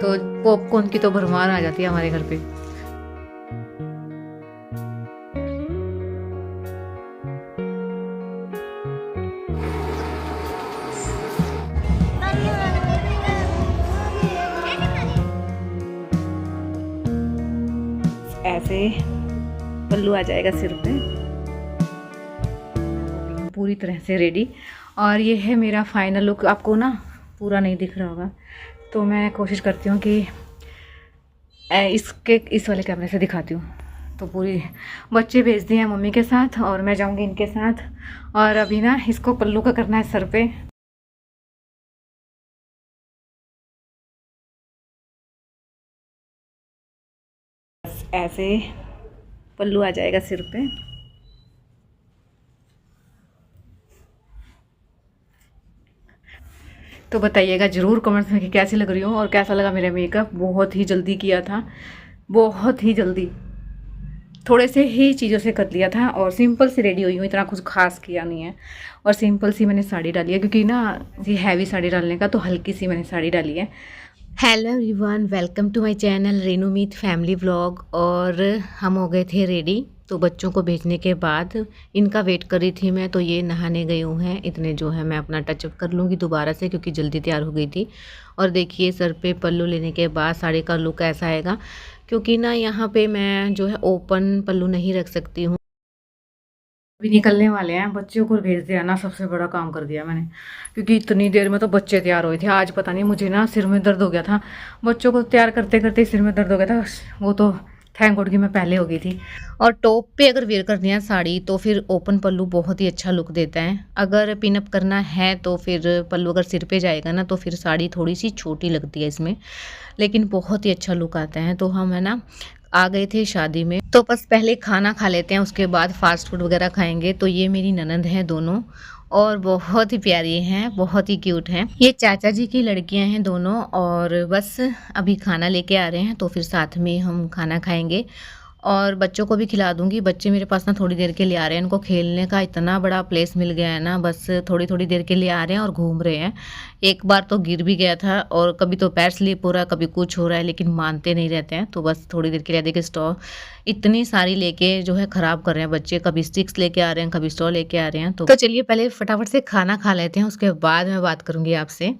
तो पॉपकॉर्न की तो भरमार आ जाती है हमारे घर पे। ऐसे पल्लू आ जाएगा सिर पे, पूरी तरह से रेडी। और ये है मेरा फाइनल लुक। आपको ना पूरा नहीं दिख रहा होगा, तो मैं कोशिश करती हूँ कि इस वाले कैमरे से दिखाती हूँ। तो पूरी बच्चे भेज दिए हैं मम्मी के साथ और मैं जाऊँगी इनके साथ। और अभी ना इसको पल्लू का करना है सर पे। ऐसे पल्लू आ जाएगा सिर पे। तो बताइएगा ज़रूर कमेंट्स में कि कैसी लग रही हूँ और कैसा लगा मेरा मेकअप। बहुत ही जल्दी किया था, बहुत ही जल्दी, थोड़े से ही चीज़ों से कर लिया था और सिंपल सी रेडी हुई हूँ, इतना कुछ खास किया नहीं है। और सिंपल सी मैंने साड़ी डाली है क्योंकि ना ये हैवी साड़ी डालने का, तो हल्की सी मैंने साड़ी डाली है। Hello everyone, welcome to my channel Renu Meet family vlog. और हम हो गए थे रेडी, तो बच्चों को भेजने के बाद इनका वेट कर रही थी मैं। तो ये नहाने गए हुए हैं, इतने जो है मैं अपना टचअप कर लूँगी दोबारा से क्योंकि जल्दी तैयार हो गई थी। और देखिए सर पे पल्लू लेने के बाद साड़ी का लुक ऐसा आएगा, क्योंकि ना यहाँ पे मैं जो है ओपन पल्लू नहीं रख सकती हूँ। अभी निकलने वाले हैं, बच्चों को भेज दिया ना, सबसे बड़ा काम कर दिया मैंने, क्योंकि इतनी देर में तो बच्चे तैयार हुए थे। आज पता नहीं मुझे ना सिर में दर्द हो गया था, बच्चों को तैयार करते करते सिर में दर्द हो गया था। वो तो थैंक गॉड कि मैं पहले हो गई थी। और टॉप पे अगर वेयर करनी है साड़ी तो फिर ओपन पल्लू बहुत ही अच्छा लुक देता है। अगर पिनअप करना है तो फिर पल्लू अगर सिर पे जाएगा ना तो फिर साड़ी थोड़ी सी छोटी लगती है इसमें, लेकिन बहुत ही अच्छा लुक आता है। तो हम है ना आ गए थे शादी में, तो बस पहले खाना खा लेते हैं, उसके बाद फास्ट फूड वगैरह खाएंगे। तो ये मेरी ननंद हैं दोनों, और बहुत ही प्यारी हैं, बहुत ही क्यूट हैं। ये चाचा जी की लड़कियां हैं दोनों। और बस अभी खाना लेके आ रहे हैं, तो फिर साथ में हम खाना खाएंगे और बच्चों को भी खिला दूंगी। बच्चे मेरे पास ना थोड़ी देर के लिए आ रहे हैं, इनको खेलने का इतना बड़ा प्लेस मिल गया है ना, बस थोड़ी थोड़ी देर के लिए आ रहे हैं और घूम रहे हैं। एक बार तो गिर भी गया था और कभी तो पैर स्लिप हो रहा है, कभी कुछ हो रहा है, लेकिन मानते नहीं रहते हैं। तो बस थोड़ी देर के लिए देखिए स्टॉ इतनी सारी लेके जो है ख़राब कर रहे हैं बच्चे, कभी स्टिक्स लेके आ रहे हैं, कभी स्टॉ लेके आ रहे हैं। तो चलिए पहले फटाफट से खाना खा लेते हैं, उसके बाद मैं बात करूँगी आपसे।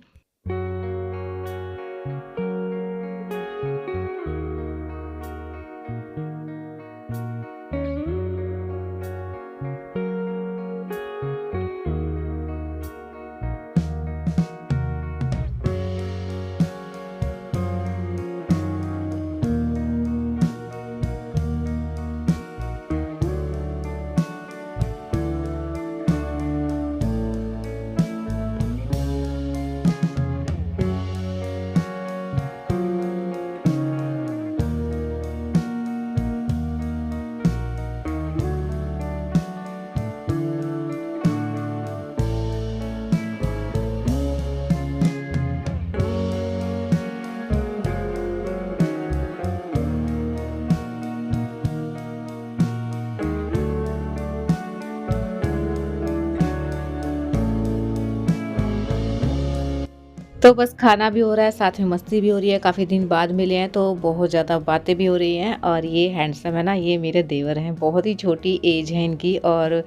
तो बस खाना भी हो रहा है, साथ में मस्ती भी हो रही है। काफ़ी दिन बाद मिले हैं तो बहुत ज़्यादा बातें भी हो रही हैं। और ये हैंडसम है ना, ये मेरे देवर हैं, बहुत ही छोटी एज है इनकी और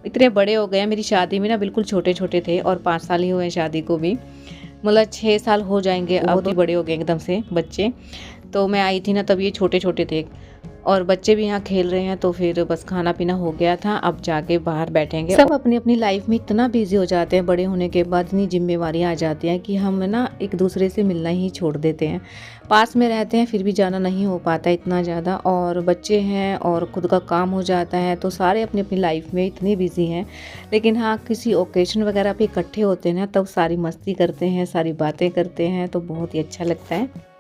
इतने बड़े हो गए हैं। मेरी शादी में ना बिल्कुल छोटे छोटे थे और 5 साल ही हुए हैं शादी को भी, मतलब 6 साल हो जाएंगे अब, तो बड़े हो गए एकदम से बच्चे। तो मैं आई थी ना तब ये छोटे छोटे थे और बच्चे भी यहाँ खेल रहे हैं। तो फिर बस खाना पीना हो गया था, अब जाके बाहर बैठेंगे। सब अपनी अपनी लाइफ में इतना बिजी हो जाते हैं, बड़े होने के बाद इतनी जिम्मेवारियाँ आ जाती हैं कि हम ना एक दूसरे से मिलना ही छोड़ देते हैं। पास में रहते हैं फिर भी जाना नहीं हो पाता इतना ज़्यादा, और बच्चे हैं और खुद का काम हो जाता है, तो सारे अपनी अपनी लाइफ में इतने बिजी हैं। लेकिन हाँ, किसी ओकेजन वगैरह पे इकट्ठे होते हैं तब सारी मस्ती करते हैं, सारी बातें करते हैं, तो बहुत ही अच्छा लगता है।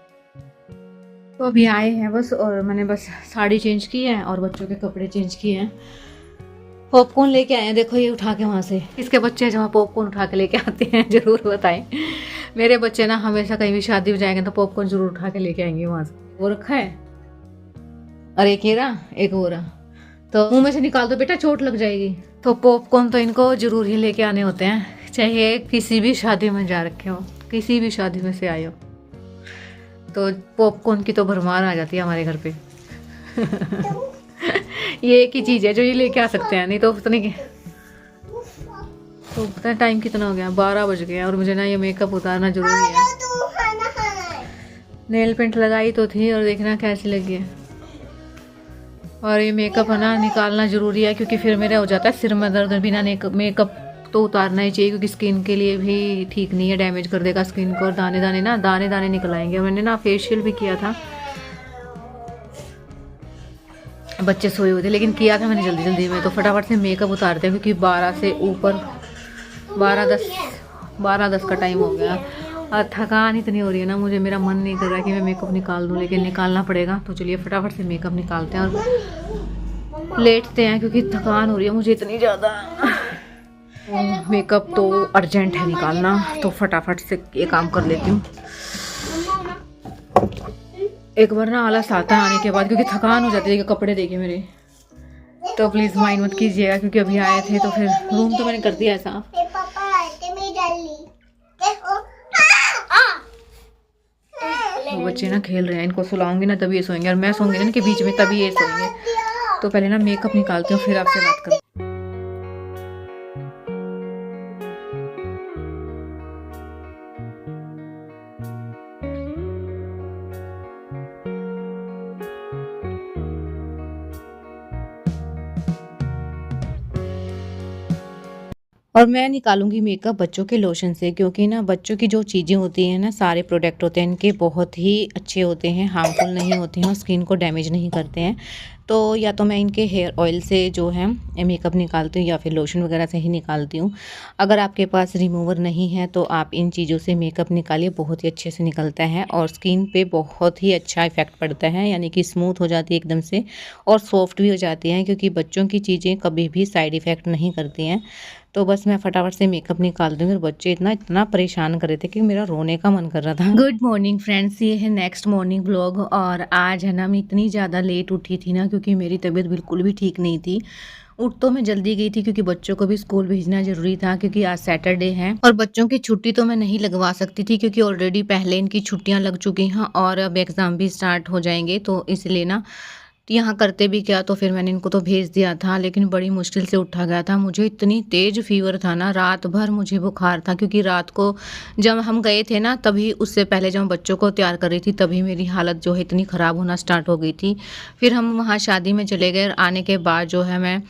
तो अभी आए हैं बस, और मैंने बस साड़ी चेंज की है और बच्चों के कपड़े चेंज किए हैं। पॉपकॉर्न लेके आए हैं, देखो ये उठा के वहाँ से। इसके बच्चे जहाँ पॉपकॉर्न उठा के लेके आते हैं ज़रूर बताएं। मेरे बच्चे ना हमेशा कहीं भी शादी में जाएंगे तो पॉपकॉर्न जरूर उठा के लेके आएंगे वहाँ से। वो रखा है और एक ये रहा, एक वो रहा, तो मुँह में से निकाल दो बेटा, चोट लग जाएगी। तो पॉपकॉर्न तो इनको जरूर ही लेके आने होते हैं, चाहे किसी भी शादी में जा रखे हो, किसी भी शादी में से आए हो। तो पॉपकॉर्न की तो भरमार आ जाती है हमारे घर पे। ये एक ही चीज़ है जो ये लेके आ सकते हैं, नहीं तो पता नहीं क्या। तो पता है टाइम कितना हो गया, 12 बज गए और मुझे ना ये मेकअप उतारना जरूरी है। नेल पेंट लगाई तो थी और देखना कैसी लगी है। और ये मेकअप है ना निकालना ज़रूरी है, क्योंकि फिर मेरा हो जाता है सिर में दर्द। बिना मेकअप तो उतारना ही चाहिए, क्योंकि स्किन के लिए भी ठीक नहीं है, डैमेज कर देगा स्किन को। और दाने दाने निकल आएंगे। मैंने ना फेशियल भी किया था, बच्चे सोए हुए थे, लेकिन किया था मैंने जल्दी में। तो फटाफट से मेकअप उतारते हैं, क्योंकि 12 से ऊपर 12-10 का टाइम हो गया। और थकान इतनी हो रही है ना, मुझे मेरा मन नहीं कर रहा कि मैं मेकअप निकाल दूँ, लेकिन निकालना पड़ेगा। तो चलिए फटाफट से मेकअप निकालते हैं और लेटते हैं, क्योंकि थकान हो रही है मुझे इतनी ज़्यादा। मेकअप तो अर्जेंट है निकालना, तो फटाफट से ये काम कर लेती हूँ। एक बार ना आलस आता है आने के बाद, क्योंकि थकान हो जाती है। कि कपड़े देखे मेरे, तो प्लीज़ माइंड मत कीजिएगा, क्योंकि अभी आए थे तो फिर रूम तो मैंने कर दिया है साफ। वो बच्चे ना खेल रहे हैं, इनको सुलाऊंगी ना तभी ये सोएंगे, और मैं सोऊंगी ना इनके बीच में तभी ये सोएंगे। तो पहले ना मेकअप निकालती हूँ, फिर आपसे बात करूँ। और मैं निकालूंगी मेकअप बच्चों के लोशन से, क्योंकि ना बच्चों की जो चीज़ें होती हैं ना, सारे प्रोडक्ट होते हैं इनके बहुत ही अच्छे होते हैं, हार्मफुल नहीं होते हैं और स्किन को डैमेज नहीं करते हैं। तो या तो मैं इनके हेयर ऑयल से जो है मेकअप निकालती हूँ, या फिर लोशन वगैरह से ही निकालती हूँ। अगर आपके पास रिमूवर नहीं है तो आप इन चीज़ों से मेकअप निकालिए, बहुत ही अच्छे से निकलता है और स्किन पे बहुत ही अच्छा इफेक्ट पड़ता है, यानी कि स्मूथ हो जाती है एकदम से और सॉफ्ट भी हो जाती हैं, क्योंकि बच्चों की चीज़ें कभी भी साइड इफ़ेक्ट नहीं करती हैं। तो बस मैं फटाफट से मेकअप निकाल दूँगी। और बच्चे इतना परेशान कर रहे थे कि मेरा रोने का मन कर रहा था। गुड मॉर्निंग फ्रेंड्स, ये है नेक्स्ट मॉर्निंग ब्लॉग। और आज है ना मैं इतनी ज़्यादा लेट उठी थी ना, क्योंकि मेरी तबीयत बिल्कुल भी ठीक नहीं थी। उठ तो मैं जल्दी गई थी, क्योंकि बच्चों को भी स्कूल भेजना ज़रूरी था, क्योंकि आज सैटरडे है। और बच्चों की छुट्टी तो मैं नहीं लगवा सकती थी, क्योंकि ऑलरेडी पहले इनकी छुट्टियां लग चुकी हैं और अब एग्ज़ाम भी स्टार्ट हो जाएंगे। तो इसलिए ना यहाँ करते भी क्या, तो फिर मैंने इनको तो भेज दिया था, लेकिन बड़ी मुश्किल से उठा गया था। मुझे इतनी तेज़ फीवर था ना, रात भर मुझे बुखार था, क्योंकि रात को जब हम गए थे ना, तभी उससे पहले जब बच्चों को तैयार कर रही थी, तभी मेरी हालत जो है इतनी ख़राब होना स्टार्ट हो गई थी। फिर हम वहाँ शादी में चले गए, आने के बाद जो है मैं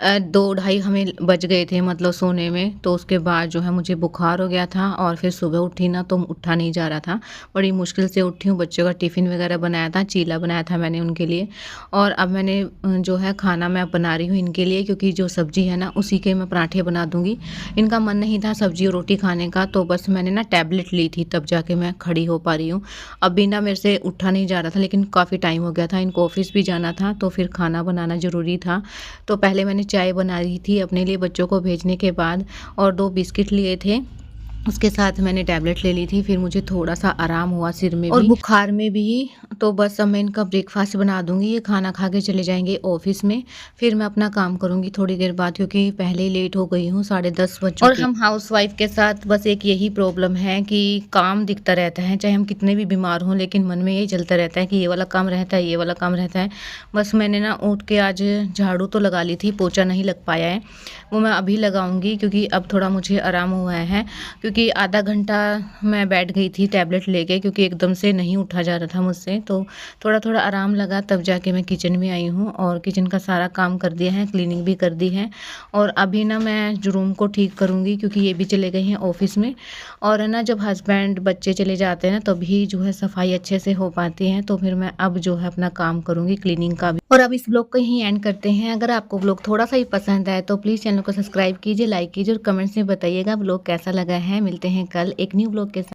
2-2:30 हमें बज गए थे, मतलब सोने में। तो उसके बाद जो है मुझे बुखार हो गया था, और फिर सुबह उठी ना तो उठा नहीं जा रहा था, बड़ी मुश्किल से उठी हूँ। बच्चों का टिफ़िन वगैरह बनाया था, चीला बनाया था मैंने उनके लिए। और अब मैंने जो है खाना मैं बना रही हूँ इनके लिए, क्योंकि जो सब्ज़ी है ना उसी के मैं पराठे बना दूँगी। इनका मन नहीं था सब्ज़ी और रोटी खाने का, तो बस मैंने ना टैबलेट ली थी, तब जाके मैं खड़ी हो पा रही हूँ। अभी ना मेरे से उठा नहीं जा रहा था, लेकिन काफ़ी टाइम हो गया था, इनको ऑफिस भी जाना था, तो फिर खाना बनाना ज़रूरी था। तो पहले मैंने चाय बना रही थी अपने लिए बच्चों को भेजने के बाद, और 2 बिस्किट लिए थे, उसके साथ मैंने टैबलेट ले ली थी। फिर मुझे थोड़ा सा आराम हुआ सिर में और भी, बुखार में भी। तो बस अब मैं इनका ब्रेकफास्ट बना दूंगी, ये खाना खा के चले जाएंगे ऑफिस में। फिर मैं अपना काम करूंगी थोड़ी देर बाद, क्योंकि पहले ही लेट हो गई हूँ, 10:30 बज चुके। और हम हाउसवाइफ के साथ बस एक यही प्रॉब्लम है कि काम दिखता रहता है, चाहे हम कितने भी बीमार हों, लेकिन मन में यही चलता रहता है कि ये वाला काम रहता है, ये वाला काम रहता है। बस मैंने ना उठ के आज झाड़ू तो लगा ली थी, पोछा नहीं लग पाया है, वो मैं अभी लगाऊंगी, क्योंकि अब थोड़ा मुझे आराम हुआ है। क्योंकि आधा घंटा मैं बैठ गई थी टैबलेट लेके, क्योंकि एकदम से नहीं उठा जा रहा था मुझसे, तो थोड़ा थोड़ा आराम लगा। तब जाके मैं किचन में आई हूँ, और किचन का सारा काम कर दिया है, क्लीनिंग भी कर दी है। और अभी ना मैं जो रूम को ठीक करूँगी, क्योंकि ये भी चले गए हैं ऑफिस में। और है ना जब हस्बैंड बच्चे चले जाते हैं ना, तभी जो है सफाई अच्छे से हो पाती है। तो फिर मैं अब जो है अपना काम करूँगी क्लीनिंग का भी। और अब इस ब्लॉग को यहीं एंड करते हैं। अगर आपको ब्लॉग थोड़ा सा ही पसंद आए तो प्लीज़ चैनल को सब्सक्राइब कीजिए, लाइक कीजिए और कमेंट्स में बताइएगा ब्लॉग कैसा लगा है। मिलते हैं कल एक न्यू ब्लॉग के साथ।